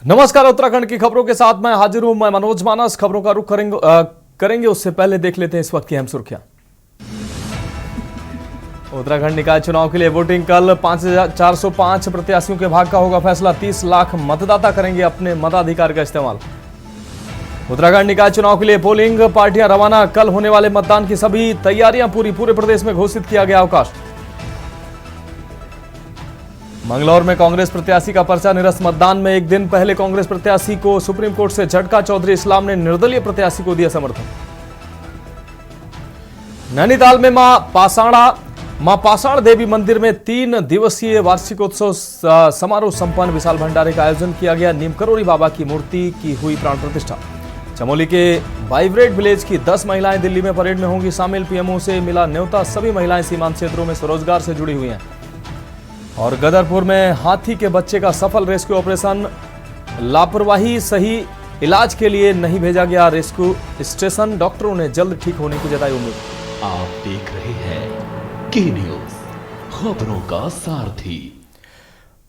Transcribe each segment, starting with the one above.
नमस्कार, उत्तराखंड की खबरों के साथ मैं हाजिर हूं। मैं मनोज मानस। खबरों का रुख करेंगे उससे पहले देख लेते हैं इस वक्त की अहम सुर्खियां। उत्तराखंड निकाय चुनाव के लिए वोटिंग कल 5405 प्रत्याशियों के भाग्य का होगा फैसला। 30 लाख मतदाता करेंगे अपने मताधिकार का इस्तेमाल। उत्तराखंड निकाय चुनाव के लिए पोलिंग पार्टियां रवाना। कल होने वाले मतदान की सभी तैयारियां पूरी। पूरे प्रदेश में घोषित किया गया अवकाश। मंगलौर में कांग्रेस प्रत्याशी का पर्चा निरस्त। मतदान में एक दिन पहले कांग्रेस प्रत्याशी को सुप्रीम कोर्ट से झटका। चौधरी इस्लाम ने निर्दलीय प्रत्याशी को दिया समर्थन। नैनीताल में मां पाषाण देवी मंदिर में 3 दिवसीय वार्षिकोत्सव समारोह संपन्न। विशाल भंडारे का आयोजन किया गया। नीमकरोड़ी बाबा की मूर्ति की हुई प्राण प्रतिष्ठा। चमोली के वाइब्रेट विलेज की 10 महिलाएं दिल्ली में परेड में होंगी शामिल। पीएमओ से मिला न्योता। सभी महिलाएं सीमांत क्षेत्रों में स्वरोजगार से जुड़ी हुई हैं। और गदरपुर में हाथी के बच्चे का सफल रेस्क्यू ऑपरेशन। लापरवाही सही इलाज के लिए नहीं भेजा गया रेस्क्यू स्टेशन। डॉक्टरों ने जल्द ठीक होने की जताई उम्मीद। आप देख रहे हैं के न्यूज, खबरों का सारथी।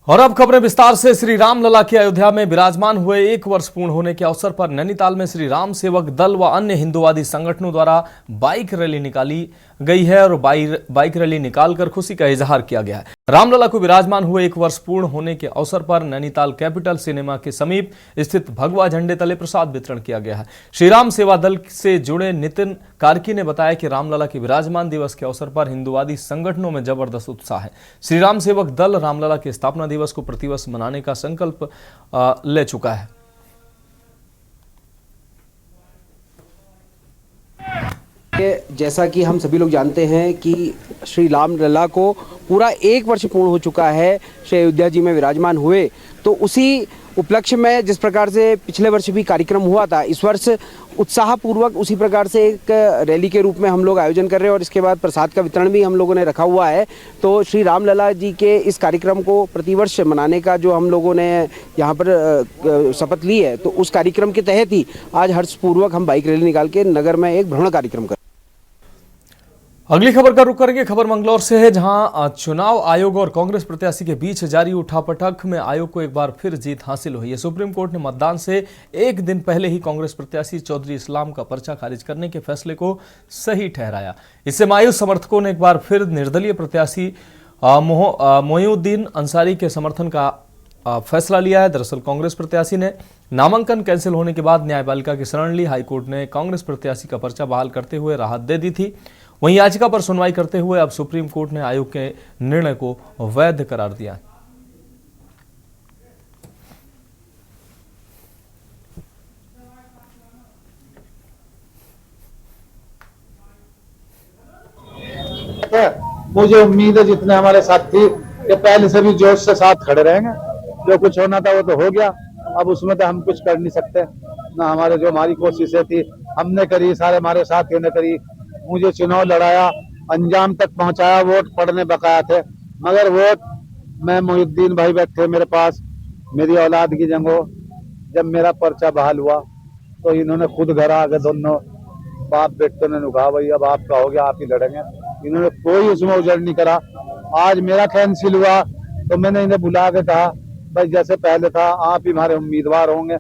और अब खबरें विस्तार से। श्री रामलला की अयोध्या में विराजमान हुए 1 वर्ष पूर्ण होने के अवसर पर नैनीताल में श्री राम सेवक दल व अन्य हिंदूवादी संगठनों द्वारा बाइक रैली निकाली गई है और बाइक रैली निकालकर खुशी का इजहार किया गया है। रामलला को विराजमान हुए 1 वर्ष पूर्ण होने के अवसर पर नैनीताल कैपिटल सिनेमा के समीप स्थित भगवा झंडे तले प्रसाद वितरण किया गया है। श्री राम सेवा दल से जुड़े नितिन कार्की ने बताया कि रामलला के विराजमान दिवस के अवसर पर हिंदूवादी संगठनों में जबरदस्त उत्साह है। श्री राम सेवक दल रामलला के स्थापना दिवस को प्रतिवर्ष मनाने का संकल्प ले चुका है। जैसा कि हम सभी लोग जानते हैं कि श्री रामलला को पूरा 1 वर्ष पूर्ण हो चुका है श्री अयोध्या जी में विराजमान हुए, तो उसी उपलक्ष्य में जिस प्रकार से पिछले वर्ष भी कार्यक्रम हुआ था, इस वर्ष उत्साहपूर्वक उसी प्रकार से एक रैली के रूप में हम लोग आयोजन कर रहे हैं और इसके बाद प्रसाद का वितरण भी हम लोगों ने रखा हुआ है। तो श्री रामलला जी के इस कार्यक्रम को प्रतिवर्ष मनाने का जो हम लोगों ने यहाँ पर शपथ ली है, तो उस कार्यक्रम के तहत ही आज हर्षपूर्वक हम बाइक रैली निकाल के नगर में एक भ्रमण कार्यक्रम कर। अगली खबर का रुख करेंगे। खबर मंगलौर से है, जहां चुनाव आयोग और कांग्रेस प्रत्याशी के बीच जारी उठापटक में आयोग को एक बार फिर जीत हासिल हुई है। सुप्रीम कोर्ट ने मतदान से एक दिन पहले ही कांग्रेस प्रत्याशी चौधरी इस्लाम का पर्चा खारिज करने के फैसले को सही ठहराया। इससे मायूस समर्थकों ने एक बार फिर निर्दलीय प्रत्याशी मोइनुद्दीन अंसारी के समर्थन का फैसला लिया है। दरअसल कांग्रेस प्रत्याशी ने नामांकन कैंसिल होने के बाद न्यायपालिका की शरण ली। हाईकोर्ट ने कांग्रेस प्रत्याशी का पर्चा बहाल करते हुए राहत दे दी थी। वहीं याचिका पर सुनवाई करते हुए अब सुप्रीम कोर्ट ने आयोग के निर्णय को वैध करार दिया। मुझे उम्मीद है जितने हमारे साथी ये पहले से भी जोश से साथ खड़े रहेंगे। जो कुछ होना था वो तो हो गया, अब उसमें तो हम कुछ कर नहीं सकते ना। हमारे जो हमारी कोशिशें थी हमने करी, सारे हमारे साथियों ने करी। मुझे चुनाव लड़ाया, अंजाम तक पहुंचाया, वोट पड़ने बकाया थे, मगर वोट मैं मोइनुद्दीन भाई बैठे मेरे पास, मेरी औलाद की जंग हो। जब मेरा पर्चा बहाल हुआ तो इन्होंने खुद घर आके दोनों बाप बेटों ने कहा भाई अब आपका हो गया, आप ही लड़ेंगे। इन्होंने कोई उसमें उजड़ नहीं करा। आज मेरा कैंसिल हुआ तो मैंने इन्हें बुला के कहा भाई जैसे पहले था आप ही हमारे उम्मीदवार होंगे।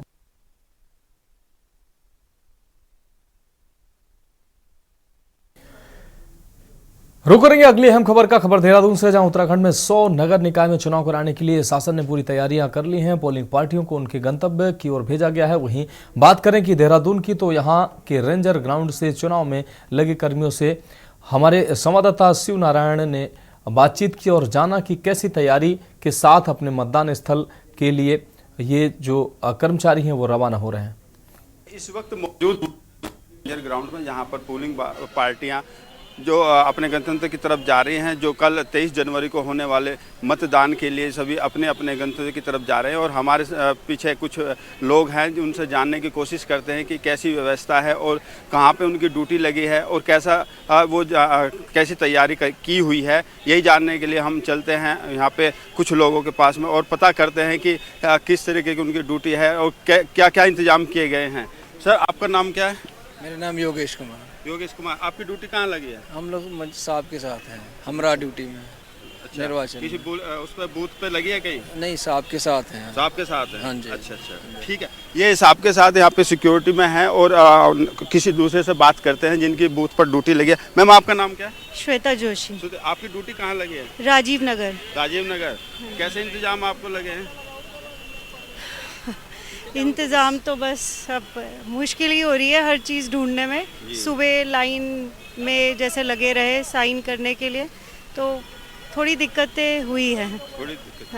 रुक करेंगे अगली अहम खबर का। खबर देहरादून से, जहां उत्तराखंड में 100 नगर निकाय में चुनाव कराने के लिए शासन ने पूरी तैयारियां कर ली हैं। पोलिंग पार्टियों को उनके गंतव्य की ओर भेजा गया है। वहीं बात करें कि देहरादून की, तो यहां के रेंजर ग्राउंड से चुनाव में लगे कर्मियों से हमारे संवाददाता शिव नारायण ने बातचीत की और जाना कि कैसी तैयारी के साथ अपने मतदान स्थल के लिए ये जो कर्मचारी हैं वो रवाना हो रहे हैं। इस वक्त मौजूद ग्राउंड में जहां पर पोलिंग पार्टियां जो अपने गंतव्य की तरफ जा रही हैं, जो कल 23 जनवरी को होने वाले मतदान के लिए सभी अपने अपने गंतव्य की तरफ जा रहे हैं। और हमारे पीछे कुछ लोग हैं जो उनसे जानने की कोशिश करते हैं कि कैसी व्यवस्था है और कहां पे उनकी ड्यूटी लगी है और कैसा कैसी तैयारी की हुई है। यही जानने के लिए हम चलते हैं यहाँ पे कुछ लोगों के पास में और पता करते हैं कि किस तरीके की उनकी ड्यूटी है और क्या क्या इंतजाम किए गए हैं। सर, आपका नाम क्या है? मेरा नाम योगेश कुमार। योगेश कुमार, आपकी ड्यूटी कहाँ लगी है? हम लोग साहब के साथ हैं, हमरा ड्यूटी में। निर्वाचन किसी उस पर बूथ पे लगी है कहीं? नहीं, साहब के साथ हैं। साहब के साथ है? हाँ जी। अच्छा, ठीक है। ये साहब के साथ यहाँ पे सिक्योरिटी में है और किसी दूसरे से बात करते हैं जिनकी बूथ पर ड्यूटी लगी है। मैम, आपका नाम क्या है? श्वेता जोशी, तो आपकी ड्यूटी कहाँ लगी है? राजीव नगर। राजीव नगर। कैसे इंतजाम आपको लगे हैं? इंतज़ाम तो बस अब मुश्किल ही हो रही है हर चीज़ ढूंढने में। सुबह लाइन में जैसे लगे रहे साइन करने के लिए, तो थोड़ी दिक्कतें हुई हैं। थोड़ी दिक्कत।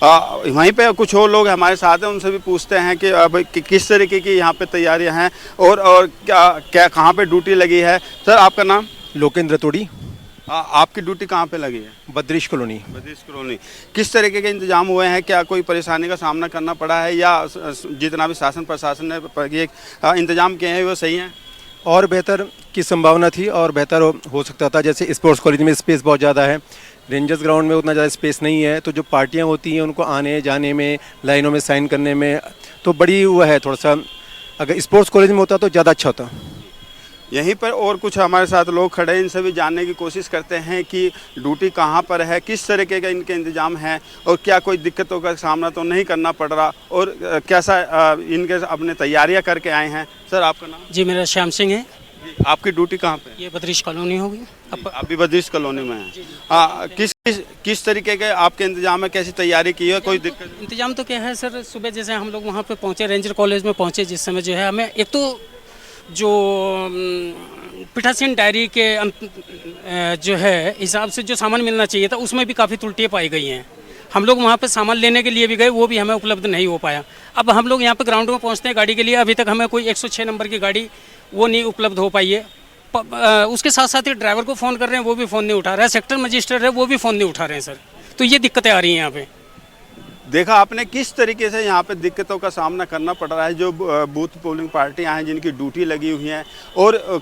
हाँ, वहीं पे कुछ और लोग हमारे साथ हैं, उनसे भी पूछते हैं कि अब किस तरीके की यहाँ पे तैयारियां हैं और क्या कहाँ पे ड्यूटी लगी है। सर, आपका नाम? लोकेंद्र तोड़ी, आपकी ड्यूटी कहाँ पे लगी है? बद्रीश कॉलोनी। बद्रीश कॉलोनी। किस तरीके के इंतजाम हुए हैं? क्या कोई परेशानी का सामना करना पड़ा है या जितना भी शासन प्रशासन ने ये इंतजाम किए हैं वो सही हैं? और बेहतर की संभावना थी और बेहतर हो सकता था। जैसे स्पोर्ट्स कॉलेज में स्पेस बहुत ज़्यादा है, रेंजर्स ग्राउंड में उतना ज़्यादा स्पेस नहीं है, तो जो पार्टियां होती हैं उनको आने जाने में, लाइनों में साइन करने में तो बड़ी वो है थोड़ा सा। अगर स्पोर्ट्स कॉलेज में होता तो ज़्यादा अच्छा होता। यहीं पर और कुछ हमारे साथ लोग खड़े हैं, इनसे भी जानने की कोशिश करते हैं कि ड्यूटी कहाँ पर है, किस तरीके का इनके इंतजाम है और क्या कोई दिक्कतों का सामना तो नहीं करना पड़ रहा और कैसा इनके अपने तैयारियां करके आए हैं। सर, आपका नाम? जी, मेरा श्याम सिंह है। आपकी ड्यूटी कहाँ पे? ये बद्रीश कॉलोनी होगी। आप भी बद्रीश कॉलोनी में हैं? हाँ, किस तरीके के आपके इंतजाम है, कैसी तैयारी की है? कोई दिक्कत? इंतजाम तो क्या है सर, सुबह जैसे हम लोग वहाँ पे पहुँचे, रेंजर कॉलेज में पहुँचे, जिस समय जो है हमें एक तो जो पीठासीन डायरी के जो है हिसाब से जो सामान मिलना चाहिए था उसमें भी काफ़ी त्रुटियाँ पाई गई हैं। हम लोग वहाँ पे सामान लेने के लिए भी गए, वो भी हमें उपलब्ध नहीं हो पाया। अब हम लोग यहाँ पे ग्राउंड में पहुँचते हैं गाड़ी के लिए, अभी तक हमें कोई 106 नंबर की गाड़ी वो नहीं उपलब्ध हो पाई है। उसके साथ साथ ही ड्राइवर को फ़ोन कर रहे हैं, वो भी फ़ोन नहीं उठा रहा है। सेक्टर मजिस्ट्रेट है, वो भी फ़ोन नहीं उठा रहे हैं सर। तो ये दिक्कतें आ रही हैं यहाँ पे। देखा आपने किस तरीके से यहाँ पे दिक्कतों का सामना करना पड़ रहा है। जो बूथ पोलिंग पार्टियाँ हैं जिनकी ड्यूटी लगी हुई हैं और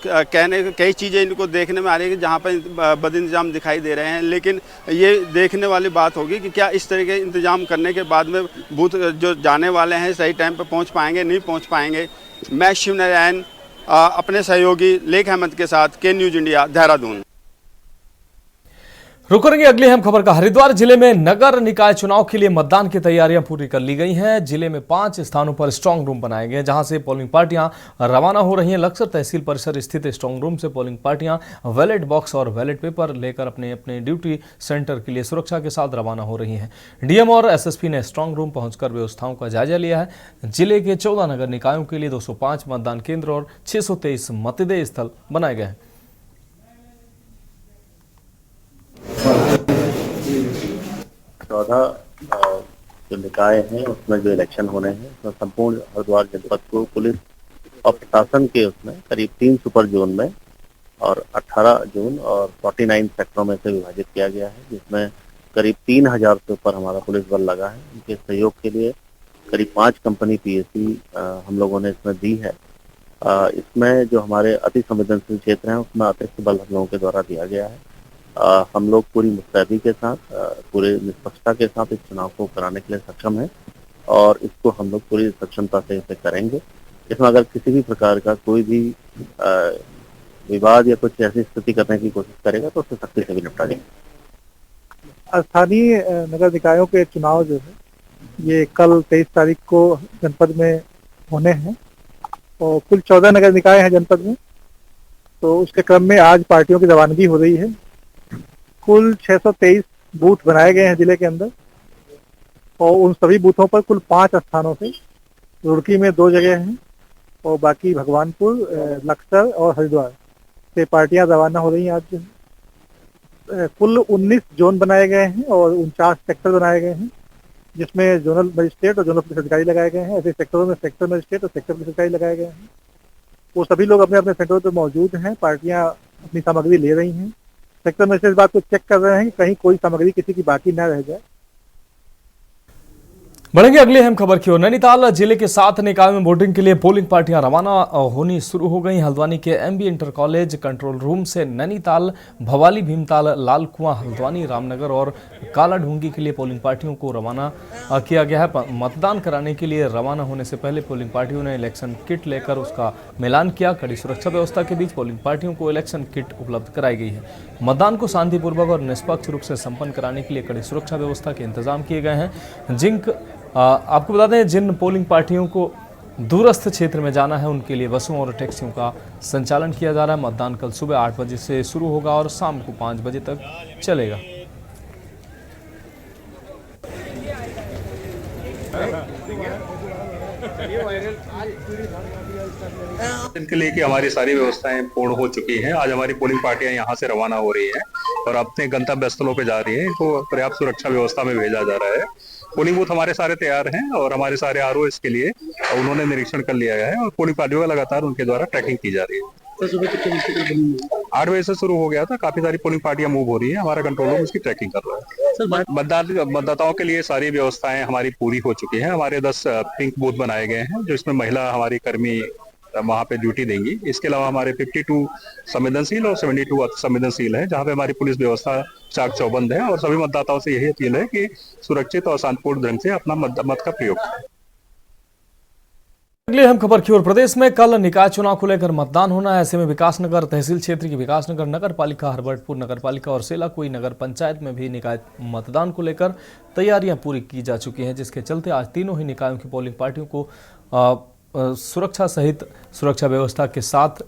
कई चीज़ें इनको देखने में आ रही है कि जहाँ पर बदइंतजाम दिखाई दे रहे हैं, लेकिन ये देखने वाली बात होगी कि क्या इस तरह के इंतजाम करने के बाद में बूथ जो जाने वाले हैं सही टाइम पर पहुँच पाएंगे, नहीं पहुँच पाएंगे। मैं शिव नारायण अपने सहयोगी लेख अहमद के साथ के न्यूज़ इंडिया, देहरादून। रुक करेंगे अगली अहम खबर का। हरिद्वार जिले में नगर निकाय चुनाव के लिए मतदान की तैयारियां पूरी कर ली गई हैं। जिले में 5 स्थानों पर स्ट्रांग रूम बनाए गए हैं जहां से पोलिंग पार्टियां रवाना हो रही हैं। लक्सर तहसील परिसर स्थित स्ट्रांग रूम से पोलिंग पार्टियां बैलेट बॉक्स और बैलेट पेपर लेकर अपने अपने ड्यूटी सेंटर के लिए सुरक्षा के साथ रवाना हो रही हैं। डीएम और एसएसपी ने स्ट्रांग रूम पहुंचकर व्यवस्थाओं का जायजा लिया है। जिले के 14 नगर निकायों के लिए 205 मतदान केंद्र और 623 मतदेय स्थल बनाए गए हैं। 14 जो निकाय हैं उसमें जो इलेक्शन होने हैं उसमें संपूर्ण हरिद्वार जनपद को पुलिस और प्रशासन के उसमें करीब 3 सुपर जोन में और 18 जोन और 49 सेक्टरों में से विभाजित किया गया है, जिसमें करीब 3000 से ऊपर हमारा पुलिस बल लगा है। उनके सहयोग के लिए करीब 5 कंपनी पीएसी हम लोगों ने इसमें दी है। इसमें जो हमारे अति संवेदनशील क्षेत्र हैं उसमें अतिरिक्त बल हम लोगों के द्वारा दिया गया है। हम लोग पूरी मुस्तैदी के साथ, पूरे निष्पक्षता के साथ इस चुनाव को कराने के लिए सक्षम हैं और इसको हम लोग पूरी सक्षमता से इसे करेंगे। इसमें अगर किसी भी प्रकार का कोई भी विवाद या कुछ ऐसी स्थिति करने की कोशिश करेगा तो उससे सख्ती से भी निपटा जाएगा। स्थानीय नगर निकायों के चुनाव जो है ये कल 23 तारीख को जनपद में होने हैं और कुल 14 नगर निकाय हैं जनपद में। तो उसके क्रम में आज पार्टियों की रवानगी हो रही है। कुल 623 बूथ बनाए गए हैं जिले के अंदर और उन सभी बूथों पर कुल 5 स्थानों से, रुड़की में 2 जगह हैं और बाकी भगवानपुर, लक्सर और हरिद्वार से पार्टियां रवाना हो रही हैं। आज कुल 19 जोन बनाए गए हैं और 49 सेक्टर बनाए गए हैं, जिसमें जोनल मजिस्ट्रेट और जोनल पुलिस अधिकारी लगाए गए हैं। ऐसे सेक्टरों में सेक्टर मजिस्ट्रेट और सेक्टर पुलिस अधिकारी लगाए गए हैं। वो सभी लोग अपने अपने सेक्टरों पर मौजूद हैं। पार्टियां अपनी सामग्री ले रही हैं। सेक्टर में इस बात को चेक कर रहे हैं कि कहीं कोई सामग्री किसी की बाकी न रह जाए। बढ़ेंगे अगली अहम खबर की ओर। नैनीताल जिले के 7 निकायों में वोटिंग के लिए पोलिंग पार्टियां रवाना होनी शुरू हो गई। हल्द्वानी के MB inter college control room से नैनीताल, भवाली, भीमताल, लाल कुआं, हल्द्वानी, रामनगर और काला ढूंगी के लिए पोलिंग पार्टियों को रवाना किया गया है। मतदान कराने के लिए रवाना होने से पहले पोलिंग पार्टियों ने इलेक्शन किट लेकर उसका मिलान किया। कड़ी सुरक्षा व्यवस्था के बीच पोलिंग पार्टियों को इलेक्शन किट उपलब्ध कराई गई है। मतदान को शांतिपूर्वक और निष्पक्ष रूप से संपन्न कराने के लिए कड़ी सुरक्षा व्यवस्था के इंतजाम किए गए हैं। आपको बता दें, जिन पोलिंग पार्टियों को दूरस्थ क्षेत्र में जाना है उनके लिए बसों और टैक्सियों का संचालन किया जा रहा है। मतदान कल सुबह 8 बजे से शुरू होगा और शाम को 5 बजे तक चलेगा। इनके लिए कि हमारी सारी व्यवस्थाएं पूर्ण हो चुकी हैं। आज हमारी पोलिंग पार्टियां यहां से रवाना हो रही हैं और अपने गंतव्य स्थलों पे जा रही हैं। इनको पर्याप्त सुरक्षा व्यवस्था में भेजा जा रहा है। पोलिंग बूथ हमारे सारे तैयार हैं और हमारे सारे आरओ इसके लिए उन्होंने निरीक्षण कर लिया है और पोलिंग पार्टियों का लगातार उनके द्वारा ट्रैकिंग की जा रही है। 8 बजे से शुरू हो गया था। काफी सारी पोलिंग पार्टियां मूव हो रही है। हमारा कंट्रोल रूम उसकी ट्रैकिंग कर रहा है। मतदाताओं के लिए सारी व्यवस्थाएं हमारी पूरी हो चुकी हैं। हमारे 10 पिंक बूथ बनाए गए हैं जो इसमें महिला हमारी कर्मी वहां पे ड्यूटी देंगी। इसके अलावा हमारे 52 संवेदनशील और 72 संवेदनशील है, जहां पे हमारी पुलिस व्यवस्था चाक चौबंद है और सभी मतदाताओं से यही अपील है कि सुरक्षित और शांतिपूर्ण ढंग से अपना मत का प्रयोग करें। अगली अहम खबर की ओर। प्रदेश में कल निकाय चुनाव को लेकर मतदान होना है। ऐसे में विकासनगर तहसील क्षेत्र की विकासनगर नगर पालिका, हरबटपुर नगर पालिका और सेलाकुई नगर पंचायत में भी निकाय मतदान को लेकर तैयारियां पूरी की जा चुकी हैं, जिसके चलते आज तीनों ही निकायों की पोलिंग पार्टियों को सुरक्षा सहित सुरक्षा व्यवस्था के साथ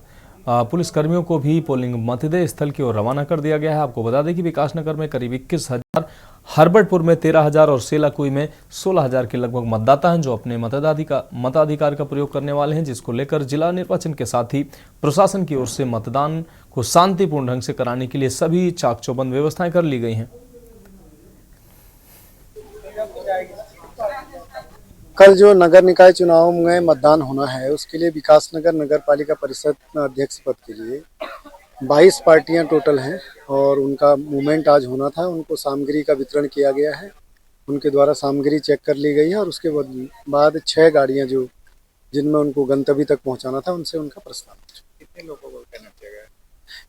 पुलिसकर्मियों को भी पोलिंग मतदेय स्थल की ओर रवाना कर दिया गया है। आपको बता दें कि विकासनगर में करीब 21,000, हरबटपुर में 13,000 और सेलाकुई में 16,000 के लगभग मतदाता हैं जो अपने मताधिकार का प्रयोग करने वाले हैं, जिसको लेकर जिला निर्वाचन के साथ ही प्रशासन की ओर से मतदान को शांतिपूर्ण ढंग से कराने के लिए सभी चाक चौबंद व्यवस्थाएं कर ली गई हैं। कल जो नगर निकाय चुनाव में मतदान होना है उसके लिए विकासनगर नगर पालिका परिषद अध्यक्ष पद के लिए 22 पार्टियां टोटल हैं और उनका मूवमेंट आज होना था। उनको सामग्री का वितरण किया गया है। उनके द्वारा सामग्री चेक कर ली गई है और उसके बाद 6 गाड़ियां जो जिनमें उनको गंतव्य तक पहुंचाना था उनसे उनका प्रस्थान। कितने लोगों को कहना चाहिए?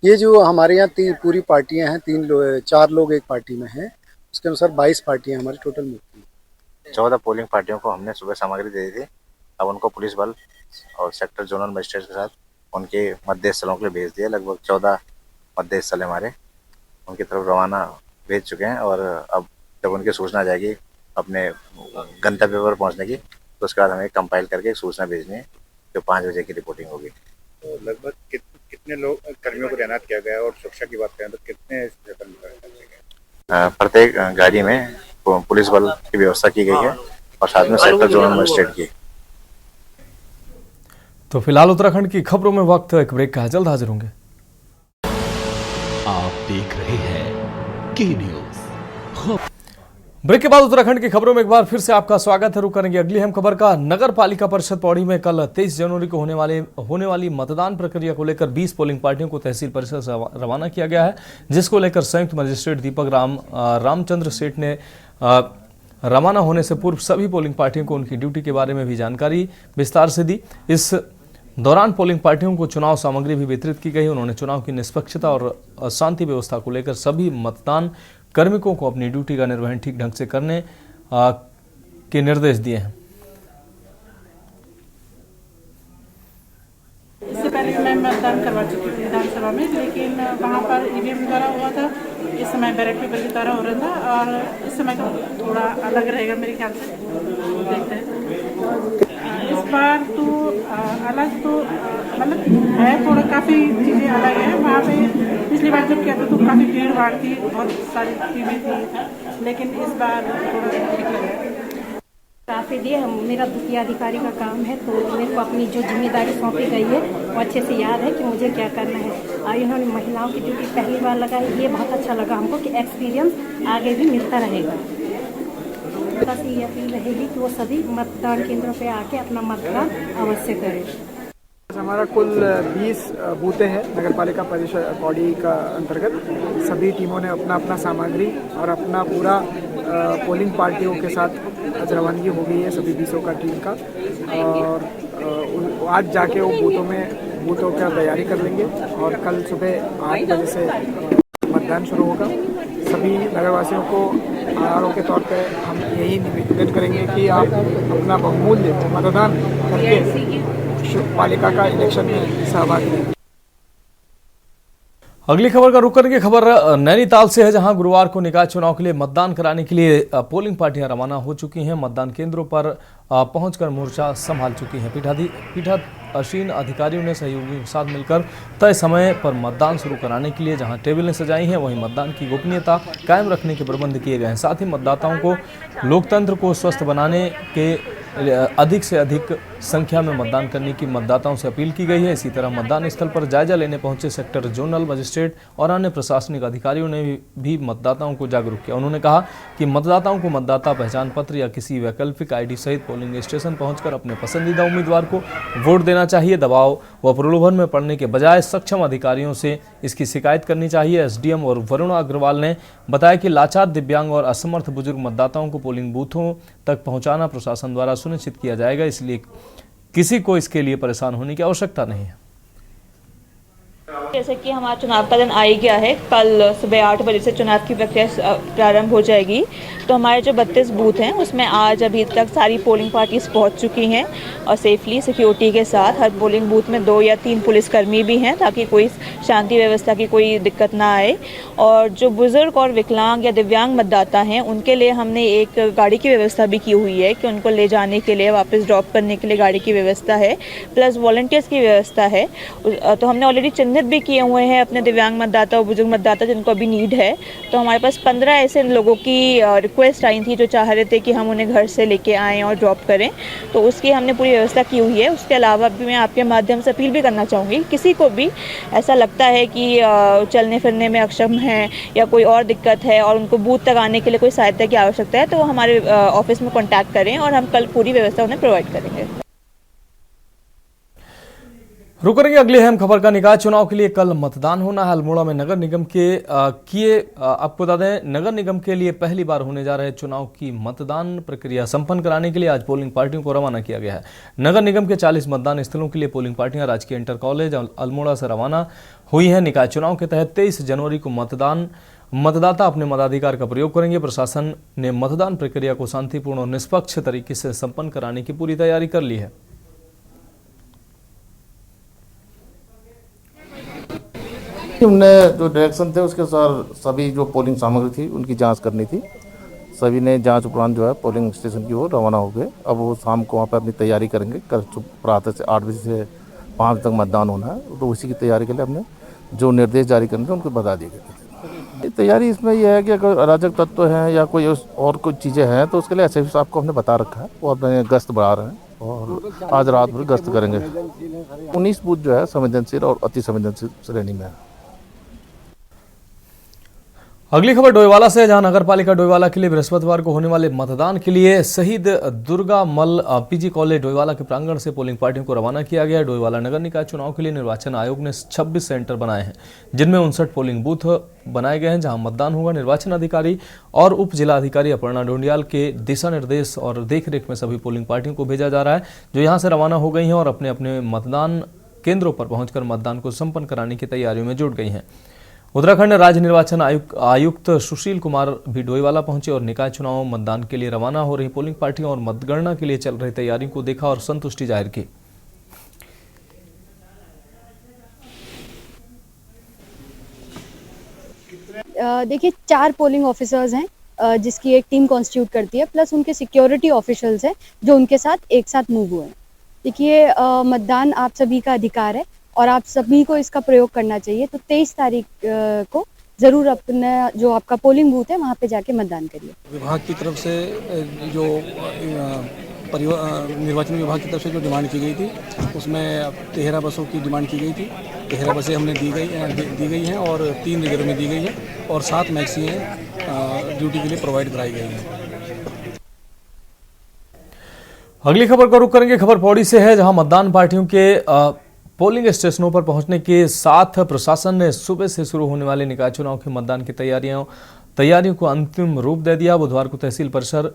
ये जो हमारे यहाँ पूरी पार्टियां हैं, 4 लोग एक पार्टी में हैं, उसके अनुसार 22 पार्टियां हमारी टोटल में। 14 पोलिंग पार्टियों को हमने सुबह सामग्री दे दी थी। अब उनको पुलिस बल और सेक्टर जोनल मजिस्ट्रेट के साथ उनके मतदेय स्थलों के लिए भेज दिया। लगभग 14 मतदेय स्थल हमारे उनकी तरफ रवाना भेज चुके हैं और अब जब उनकी सूचना आ जाएगी अपने गंतव्य पर पहुंचने की, तो उसके बाद हमें कंपाइल करके एक सूचना भेजनी है जो 5 बजे की रिपोर्टिंग होगी। तो लगभग कितने लोग कर्मियों को तैनात किया गया और सुरक्षा की बात करें तो कितने प्रत्येक गाड़ी में पुलिस बल की व्यवस्था की गई है और साथ में सेक्टर जोनल मजिस्ट्रेट की। तो फिलहाल उत्तराखंड की खबरों में वक्त एक ब्रेक का है, जल्द हाजिर होंगे। आप देख रहे हैं के न्यूज। ब्रेक के बाद उत्तराखंड की खबरों में एक बार फिर से आपका स्वागत है। रुक करेंगे अगली अहम खबर का। नगर पालिका परिषद पौड़ी में कल 23 जनवरी को होने वाली मतदान प्रक्रिया को लेकर 20 पोलिंग पार्टियों को तहसील परिषद से रवाना किया गया है, जिसको लेकर संयुक्त मजिस्ट्रेट दीपक रामचंद्र सेठ ने रवाना होने से पूर्व सभी पोलिंग पार्टियों को उनकी ड्यूटी के बारे में भी जानकारी विस्तार से दी। इस दौरान पोलिंग पार्टियों को चुनाव सामग्री भी वितरित की गई। उन्होंने चुनाव की निष्पक्षता और शांति व्यवस्था को लेकर सभी मतदान कार्मिकों को अपनी ड्यूटी का निर्वहन ठीक ढंग से करने के निर्देश दिए हैं। इससे पहले मैं मतदान करवा चुकी थी विधानसभा में, लेकिन वहाँ पर ईवीएम द्वारा हुआ था। इस समय बैलेट पेपर के द्वारा हो रहा था और इस समय तो थोड़ा अलग रहेगा मेरे ख्याल से, देखते हैं। इस बार तो अलग तो मतलब है, थोड़ा काफ़ी चीज़ें अलग है। वहाँ पे पिछली बार जब किया था तो काफ़ी भीड़ भाड़ थी, बहुत सारी टीमें थी, लेकिन इस बार थोड़ा ठीक लग रहा है। काफ़ी दिए, मेरा द्वितीय अधिकारी का काम है तो मेरे को अपनी जो जिम्मेदारी सौंपी गई है वो अच्छे से याद है कि मुझे क्या करना है। और इन्होंने महिलाओं की ड्यूटी पहली बार लगाई, ये बहुत अच्छा लगा हमको कि एक्सपीरियंस आगे भी मिलता रहेगा। बस ये अपील रहेगी कि वो सभी मतदान केंद्रों पे आके अपना मतदान अवश्य करें। हमारा कुल 20 बूथें हैं नगर पालिका परिषद पौड़ी का अंतर्गत। सभी टीमों ने अपना अपना सामग्री और अपना पूरा पोलिंग पार्टियों के साथ आज रवानगी हो गई है सभी 20 का टीम का, और आज जाके वो बूथों का तैयारी कर लेंगे और कल सुबह 8 बजे से मतदान शुरू होगा। सभी नगरवासियों को आरोप के तौर पे हम यही निवेदन करेंगे कि आप अपना बहुमूल्य मतदान करके पालिका का इलेक्शन में सहभागी लें। अगली खबर का रुक करेंगे। खबर नैनीताल से है, जहां गुरुवार को निकाय चुनाव के लिए मतदान कराने के लिए पोलिंग पार्टियां रवाना हो चुकी हैं। मतदान केंद्रों पर पहुंचकर मोर्चा संभाल चुकी हैं। पीठासीन अधिकारियों ने सहयोगियों के साथ मिलकर तय समय पर मतदान शुरू कराने के लिए जहां टेबलें सजाई हैं, वहीं मतदान की गोपनीयता कायम रखने के प्रबंध किए गए हैं। साथ ही मतदाताओं को लोकतंत्र को स्वस्थ बनाने के अधिक से अधिक संख्या में मतदान करने की मतदाताओं से अपील की गई है। इसी तरह मतदान स्थल पर जायजा लेने पहुंचे सेक्टर जोनल मजिस्ट्रेट और अन्य प्रशासनिक अधिकारियों ने भी मतदाताओं को जागरूक किया। उन्होंने कहा कि मतदाताओं को मतदाता पहचान पत्र या किसी वैकल्पिक आईडी सहित पोलिंग स्टेशन पहुंचकर अपने पसंदीदा उम्मीदवार को वोट देना चाहिए। दबाव व प्रलोभन में पड़ने के बजाय सक्षम अधिकारियों से इसकी शिकायत करनी चाहिए। एसडीएम और वरुणा अग्रवाल ने बताया कि लाचार, दिव्यांग और असमर्थ बुजुर्ग मतदाताओं को पोलिंग बूथों तक पहुंचाना प्रशासन द्वारा सुनिश्चित किया जाएगा, इसलिए किसी को इसके लिए परेशान होने की आवश्यकता नहीं है। जैसे कि हमारा चुनाव का दिन आ ही गया है, कल सुबह 8 बजे से चुनाव की प्रक्रिया प्रारंभ हो जाएगी। तो हमारे जो 32 बूथ हैं उसमें आज अभी तक सारी पोलिंग पार्टीज पहुंच चुकी हैं और सेफली सिक्योरिटी के साथ हर पोलिंग बूथ में 2 या 3 पुलिसकर्मी भी हैं ताकि कोई शांति व्यवस्था की कोई दिक्कत ना आए। और जो बुजुर्ग और विकलांग या दिव्यांग मतदाता हैं उनके लिए हमने एक गाड़ी की व्यवस्था भी की हुई है कि उनको ले जाने के लिए, वापस ड्रॉप करने के लिए गाड़ी की व्यवस्था है, प्लस वॉलंटियर्स की व्यवस्था है। तो हमने ऑलरेडी चिन्हित भी किए हुए हैं अपने दिव्यांग मतदाता और बुजुर्ग मतदाता जिनको अभी नीड है। तो हमारे पास 15 ऐसे लोगों की रिक्वेस्ट आई थी जो चाह रहे थे कि हम उन्हें घर से लेके आएँ और ड्रॉप करें, तो उसकी हमने पूरी व्यवस्था की हुई है। उसके अलावा भी मैं आपके माध्यम से अपील भी करना चाहूँगी, किसी को भी ऐसा लगता है कि चलने फिरने में अक्षम है या कोई और दिक्कत है और उनको बूथ तक आने के लिए कोई सहायता की आवश्यकता है तो हमारे ऑफिस में कॉन्टैक्ट करें और हम कल पूरी व्यवस्था उन्हें प्रोवाइड करेंगे। रुक करेंगे अगली अहम खबर का। निकाय चुनाव के लिए कल मतदान होना है। अल्मोड़ा में नगर निगम के आपको बता दें, नगर निगम के लिए पहली बार होने जा रहे चुनाव की मतदान प्रक्रिया संपन्न कराने के लिए आज पोलिंग पार्टियों को रवाना किया गया है। नगर निगम के 40 मतदान स्थलों के लिए पोलिंग पार्टियां राजकीय इंटर कॉलेज अल्मोड़ा से रवाना हुई हैं। निकाय चुनाव के तहत 23 जनवरी को मतदाता अपने मताधिकार का प्रयोग करेंगे। प्रशासन ने मतदान प्रक्रिया को शांतिपूर्ण और निष्पक्ष तरीके से संपन्न कराने की पूरी तैयारी कर ली है। हमने जो डायरेक्शन थे उसके अनुसार सभी जो पोलिंग सामग्री थी उनकी जांच करनी थी। सभी ने जांच उपरांत जो है पोलिंग स्टेशन की ओर रवाना हो गए। अब वो शाम को वहाँ पर अपनी तैयारी करेंगे। कल प्रातः से 8 बजे से 5 तक मतदान होना है, तो उसी की तैयारी के लिए हमने जो निर्देश जारी करने थे उनको बता दिए गए। तैयारी इसमें यह है कि अगर अराजक तत्व हैं या कोई और कुछ चीज़ें हैं तो उसके लिए एसएसपी साहब को हमने बता रखा है, वो अपने गश्त बढ़ा रहे हैं और आज रात भर गश्त करेंगे। 19 बूथ जो है संवेदनशील और अति संवेदनशील श्रेणी में है। अगली खबर डोईवाला से, जहां नगर पालिका डोईवाला के लिए बृहस्पतिवार को होने वाले मतदान के लिए शहीद दुर्गा मल पीजी कॉलेज डोईवाला के प्रांगण से पोलिंग पार्टियों को रवाना किया गया है। डोईवाला नगर निकाय चुनाव के लिए निर्वाचन आयोग ने 26 सेंटर बनाए हैं, जिनमें 59 पोलिंग बूथ बनाए गए हैं जहां मतदान होगा। निर्वाचन अधिकारी और उप जिला अधिकारी अपर्णा ढोंडियाल के दिशा निर्देश और देखरेख में सभी पोलिंग पार्टियों को भेजा जा रहा है, जो यहां से रवाना हो गई हैं और अपने अपने मतदान केंद्रों पर पहुंचकर मतदान को संपन्न कराने की तैयारियों में जुट गई हैं। उत्तराखंड राज्य निर्वाचन आयुक्त सुशील कुमार भी डोईवाला पहुंचे और निकाय चुनाव मतदान के लिए रवाना हो रही पोलिंग पार्टियों और मतगणना के लिए चल रही तैयारियों को देखा और संतुष्टि जाहिर की। देखिए 4 पोलिंग ऑफिसर्स हैं जिसकी एक टीम कॉन्स्टिट्यूट करती है, प्लस उनके सिक्योरिटी ऑफिशियल्स हैं जो उनके साथ एक साथ मूव हुए हैं। देखिए मतदान आप सभी का अधिकार है और आप सभी को इसका प्रयोग करना चाहिए। तो 23 तारीख को ज़रूर अपना जो आपका पोलिंग बूथ है वहाँ पे जाके मतदान करिए। विभाग की तरफ से जो निर्वाचन विभाग की तरफ से जो डिमांड की गई थी उसमें 13 बसों की डिमांड की गई थी। 13 बसें हमने दी गई हैं और 3 रिजर्व में दी गई हैं और 7 मैक्सी हैं ड्यूटी के लिए प्रोवाइड कराई गई हैं। अगली खबर का रुख करेंगे। खबर पौड़ी से है, जहां मतदान पार्टियों के पोलिंग स्टेशनों पर पहुंचने के साथ प्रशासन ने सुबह से शुरू होने वाले निकाय चुनाव के मतदान की तैयारियों को अंतिम रूप दे दिया। बुधवार को तहसील परिसर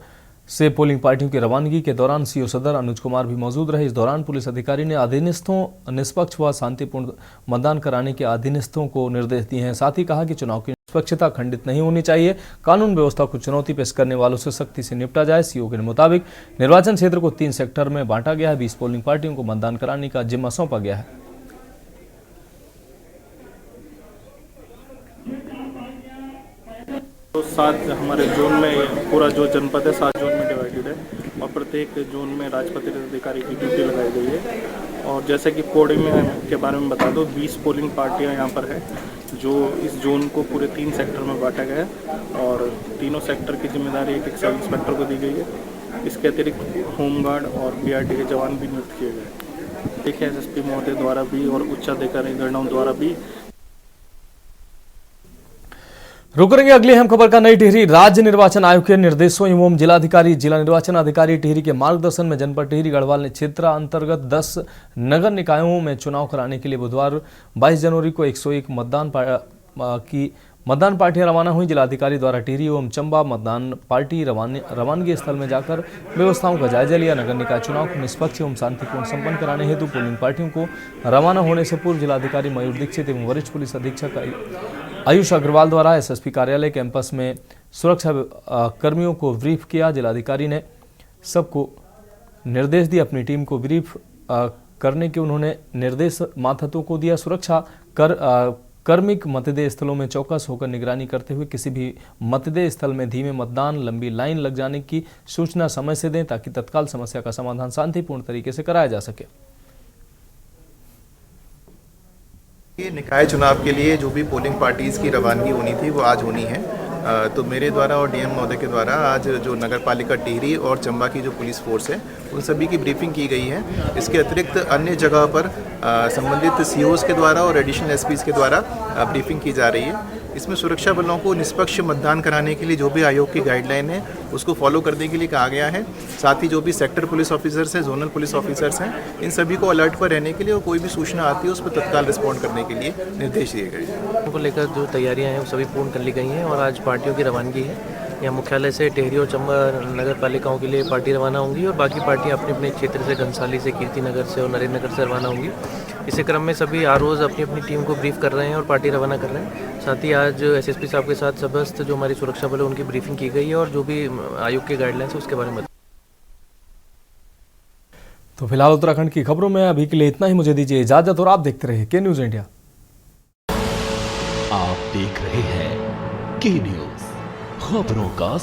से पोलिंग पार्टियों की रवानगी के दौरान सीओ सदर अनुज कुमार भी मौजूद रहे। इस दौरान पुलिस अधिकारी ने अधीनस्थों निष्पक्ष व शांतिपूर्ण मतदान कराने के अधीनस्थों को निर्देश दिए हैं। साथ ही कहा कि चुनाव की निष्पक्षता खंडित नहीं होनी चाहिए। कानून व्यवस्था को चुनौती पेश करने वालों से सख्ती से निपटा जाए। सीओ के मुताबिक निर्वाचन क्षेत्र को 3 सेक्टर में बांटा गया है। 20 पोलिंग पार्टियों को मतदान कराने का जिम्मा सौंपा गया है। तो 7 हमारे जोन में, पूरा जो जनपद है 7 जोन में डिवाइडेड है और प्रत्येक जोन में राजपत्रित अधिकारी की ड्यूटी लगाई गई है। और जैसे कि पोलिंग के बारे में बता दो, 20 पोलिंग पार्टियां यहाँ पर है जो इस जोन को पूरे 3 सेक्टर में बांटा गया है और तीनों सेक्टर की जिम्मेदारी एक सब इंस्पेक्टर को दी गई है। इसके अतिरिक्त होमगार्ड और बीआरटी के जवान भी नियुक्त किए गए। देखिए एसएसपी महोदय द्वारा भी और उच्चाधिकारी गणों द्वारा भी। रुक करेंगे अगली अहम खबर का। नई टिहरी राज्य निर्वाचन आयोग के निर्देशों एवं जिला निर्वाचन अधिकारी टिहरी के मार्गदर्शन में जनपद टिहरी गढ़वाल ने क्षेत्र अंतर्गत 10 नगर निकायों में चुनाव कराने के लिए बुधवार 22 जनवरी को 101 मतदान पार्टियां रवाना हुई। जिलाधिकारी द्वारा टिहरी एवं चंबा मतदान पार्टी रवानगी स्थल में जाकर व्यवस्थाओं का जायजा लिया। नगर निकाय चुनाव को निष्पक्ष एवं शांतिपूर्ण संपन्न कराने हेतु पोलिंग पार्टियों को रवाना होने से पूर्व जिलाधिकारी मयूर दीक्षित एवं वरिष्ठ पुलिस अधीक्षक आयुष अग्रवाल द्वारा एसएसपी कार्यालय कैंपस में सुरक्षा कर्मियों को ब्रीफ किया। जिलाधिकारी ने सबको निर्देश दिए। अपनी टीम को ब्रीफ करने के उन्होंने निर्देश मातहतों को दिया। सुरक्षा कार्मिक मतदेय स्थलों में चौकस होकर निगरानी करते हुए किसी भी मतदेय स्थल में धीमे मतदान, लंबी लाइन लग जाने की सूचना समय से दें ताकि तत्काल समस्या का समाधान शांतिपूर्ण तरीके से कराया जा सके। निकाय चुनाव के लिए जो भी पोलिंग पार्टीज़ की रवानगी होनी थी वो आज होनी है। तो मेरे द्वारा और डीएम महोदय के द्वारा आज जो नगर पालिका टिहरी और चंबा की जो पुलिस फोर्स है उन सभी की ब्रीफिंग की गई है। इसके अतिरिक्त अन्य जगह पर संबंधित सीओज़ के द्वारा और एडिशनल एसपीज़ के द्वारा ब्रीफिंग की जा रही है। इसमें सुरक्षा बलों को निष्पक्ष मतदान कराने के लिए जो भी आयोग की गाइडलाइन है उसको फॉलो करने के लिए कहा गया है। साथ ही जो भी सेक्टर पुलिस ऑफिसर्स हैं, जोनल पुलिस ऑफिसर्स हैं, इन सभी को अलर्ट पर रहने के लिए और कोई भी सूचना आती है उस पर तत्काल रिस्पॉन्ड करने के लिए निर्देश दिए गए हैं। को लेकर जो तैयारियां हैं वो सभी पूर्ण कर ली गई हैं और आज पार्टियों की रवानगी है। यहाँ मुख्यालय से टिहरी और चंबा नगर पालिकाओं के लिए पार्टी रवाना होंगी और बाकी पार्टियाँ अपने अपने क्षेत्र से घनसाली से, कीर्ति नगर से और नरेंद्र नगर से रवाना होंगी। इसी क्रम में सभी आरओज़ अपनी अपनी टीम को ब्रीफ कर रहे हैं और पार्टी रवाना कर रहे हैं। साथ ही आज एसएसपी साहब के साथ समस्त जो हमारी सुरक्षा बल है उनकी ब्रीफिंग की गई है और जो भी आयोग के गाइडलाइंस है उसके बारे में। तो फिलहाल उत्तराखंड की खबरों में अभी के लिए इतना ही। मुझे दीजिए इजाजत और आप देखते रहिए के न्यूज़ इंडिया। आप देख रहे हैं के न्यूज़, खबरों का